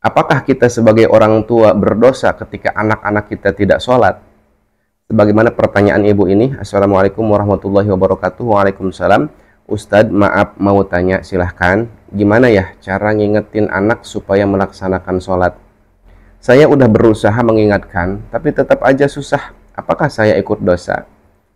Apakah kita sebagai orang tua berdosa ketika anak-anak kita tidak sholat? Sebagaimana pertanyaan ibu ini. Assalamualaikum warahmatullahi wabarakatuh. Waalaikumsalam. Ustadz, maaf mau tanya, silahkan. Gimana ya cara ngingetin anak supaya melaksanakan sholat? Saya udah berusaha mengingatkan, tapi tetap aja susah. Apakah saya ikut dosa?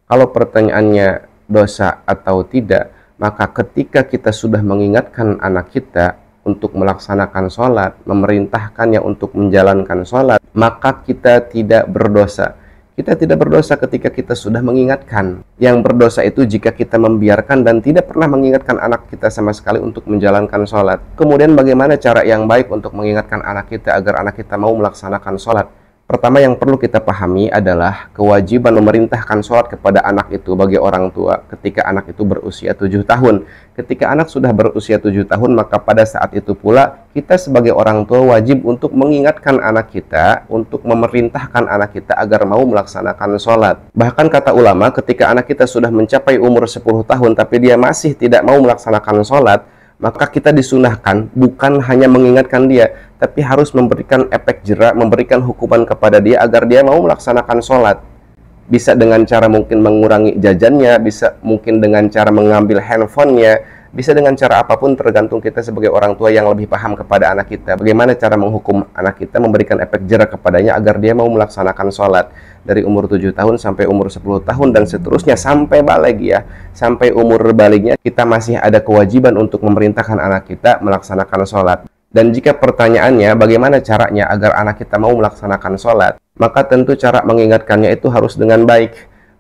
Kalau pertanyaannya dosa atau tidak, maka ketika kita sudah mengingatkan anak kita untuk melaksanakan sholat, memerintahkannya untuk menjalankan sholat, maka kita tidak berdosa. Kita tidak berdosa ketika kita sudah mengingatkan. Yang berdosa itu jika kita membiarkan dan tidak pernah mengingatkan anak kita sama sekali untuk menjalankan sholat. Kemudian bagaimana cara yang baik untuk mengingatkan anak kita agar anak kita mau melaksanakan sholat? Pertama yang perlu kita pahami adalah kewajiban memerintahkan sholat kepada anak itu bagi orang tua ketika anak itu berusia 7 tahun. Ketika anak sudah berusia 7 tahun, maka pada saat itu pula kita sebagai orang tua wajib untuk mengingatkan anak kita, untuk memerintahkan anak kita agar mau melaksanakan sholat. Bahkan kata ulama, ketika anak kita sudah mencapai umur 10 tahun tapi dia masih tidak mau melaksanakan sholat, maka kita disunahkan bukan hanya mengingatkan dia, tapi harus memberikan efek jera, memberikan hukuman kepada dia agar dia mau melaksanakan sholat. Bisa dengan cara mungkin mengurangi jajannya, bisa mungkin dengan cara mengambil handphonenya, bisa dengan cara apapun, tergantung kita sebagai orang tua yang lebih paham kepada anak kita. Bagaimana cara menghukum anak kita, memberikan efek jera kepadanya agar dia mau melaksanakan sholat. Dari umur 7 tahun sampai umur 10 tahun dan seterusnya sampai balik ya. Sampai umur baliknya kita masih ada kewajiban untuk memerintahkan anak kita melaksanakan sholat. Dan jika pertanyaannya bagaimana caranya agar anak kita mau melaksanakan sholat, maka tentu cara mengingatkannya itu harus dengan baik.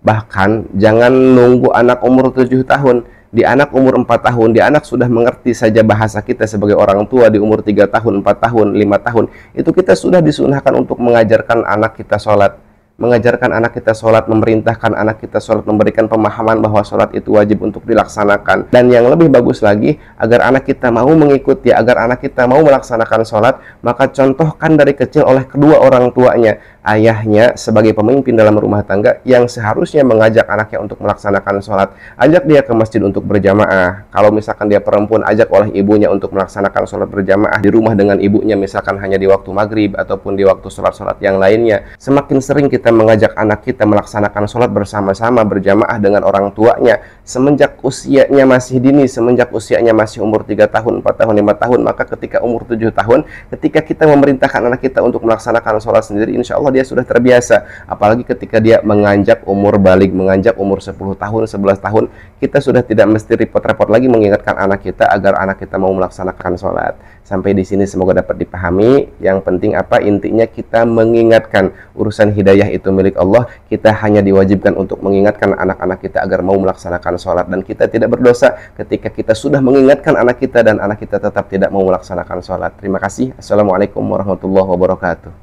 Bahkan jangan nunggu anak umur 7 tahun. Di anak umur 4 tahun, di anak sudah mengerti saja bahasa kita sebagai orang tua. Di umur 3 tahun, 4 tahun, 5 tahun, itu kita sudah disunahkan untuk mengajarkan anak kita sholat. Mengajarkan anak kita sholat, memerintahkan anak kita sholat, memberikan pemahaman bahwa sholat itu wajib untuk dilaksanakan. Dan yang lebih bagus lagi, agar anak kita mau mengikuti, agar anak kita mau melaksanakan sholat, maka contohkan dari kecil oleh kedua orang tuanya. Ayahnya sebagai pemimpin dalam rumah tangga yang seharusnya mengajak anaknya untuk melaksanakan sholat. Ajak dia ke masjid untuk berjamaah. Kalau misalkan dia perempuan, ajak oleh ibunya untuk melaksanakan sholat berjamaah di rumah dengan ibunya, misalkan hanya di waktu maghrib ataupun di waktu sholat-sholat yang lainnya. Semakin sering kita mengajak anak kita melaksanakan sholat bersama-sama berjamaah dengan orang tuanya semenjak usianya masih dini, semenjak usianya masih umur 3 tahun, 4 tahun, 5 tahun, maka ketika umur 7 tahun, ketika kita memerintahkan anak kita untuk melaksanakan sholat sendiri, insya Allah dia sudah terbiasa. Apalagi ketika dia menganjak umur balik, menganjak umur 10 tahun, 11 tahun, kita sudah tidak mesti repot-repot lagi mengingatkan anak kita agar anak kita mau melaksanakan sholat. Sampai di sini semoga dapat dipahami. Yang penting apa? Intinya kita mengingatkan. Urusan hidayah itu milik Allah. Kita hanya diwajibkan untuk mengingatkan anak-anak kita agar mau melaksanakan sholat. Dan kita tidak berdosa ketika kita sudah mengingatkan anak kita dan anak kita tetap tidak mau melaksanakan sholat. Terima kasih. Assalamualaikum warahmatullahi wabarakatuh.